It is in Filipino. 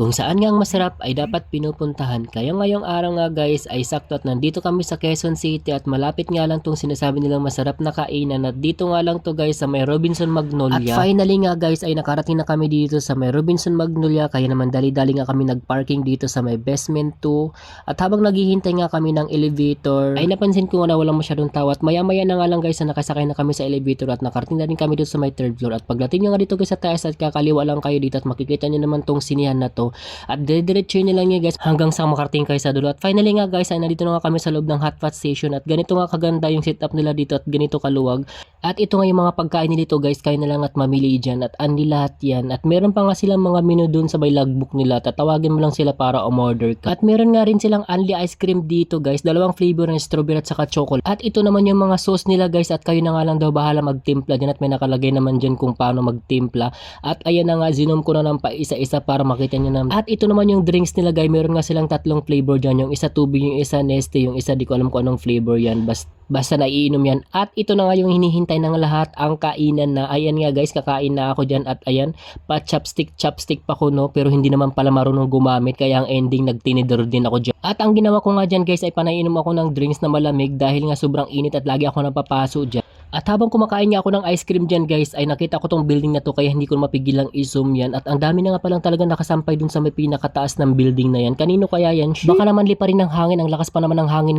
Kung saan nga ang masarap ay dapat pinupuntahan. Kaya ngayong araw nga guys ay sakto at nandito kami sa Quezon City at malapit nga lang tong sinasabi nilang masarap na kainan at dito nga lang to guys sa may Robinson Magnolia. At finally nga guys ay nakarating na kami dito sa may Robinson Magnolia kaya naman dali-dali nga kami nagparking dito sa may basement 2 at habang naghihintay nga kami ng elevator ay napansin ko nga na walang masyadong tao at maya-maya na nga lang guys na nakasakay na kami sa elevator at nakarating na rin kami dito sa may third floor at pagdating nga dito guys sa taas at kakaliwa lang kayo dito at makikita nyo naman tong sinihan na to. At dire-diretso nyo lang guys hanggang sa makarating kayo sa dulo. At finally nga guys ay nandito na nga kami sa loob ng hot pot station at ganito nga kaganda yung setup nila dito at ganito kaluwag. At ito nga yung mga pagkain nila dito guys, kayo na lang at mamili dyan at andi lahat yan. At meron pa nga silang mga menu dun sa may logbook nila. Tatawagin mo lang sila para umorder ka. At meron nga rin silang only ice cream dito guys, dalawang flavor ng strawberry at saka chocolate. At ito naman yung mga sauce nila guys at kayo na nga lang daw bahala magtimpla dyan at may nakalagay naman dyan kung paano magtimpla. At ayan na nga, zinom ko na ng pa isa-isa para makita nyo naman. At ito naman yung drinks nila guys, meron nga silang tatlong flavor dyan. Yung isa tubig, yung isa Neste, yung isa di ko alam kung anong flavor yan. Basta naiinom yan. At ito na nga yung hinihintay ng lahat, ang kainan na. Ayan nga guys, kakain na ako dyan. At ayan, chopstick pa ko no. Pero hindi naman pala marunong gumamit. Kaya ang ending, nagtinidor din ako dyan. At ang ginawa ko nga dyan guys, ay panainom ako ng drinks na malamig. Dahil nga sobrang init at lagi ako napapaso dyan. At habang kumakain nga ako ng ice cream dyan guys, ay nakita ko tong building na to kaya hindi ko mapigilang i-zoom yan. At ang dami na nga palang talaga nakasampay dun sa may pinakataas ng building na yan. Kanino kaya yan? Baka naman lipa rin ng hangin, ang lakas pa naman ng hangin ngayon.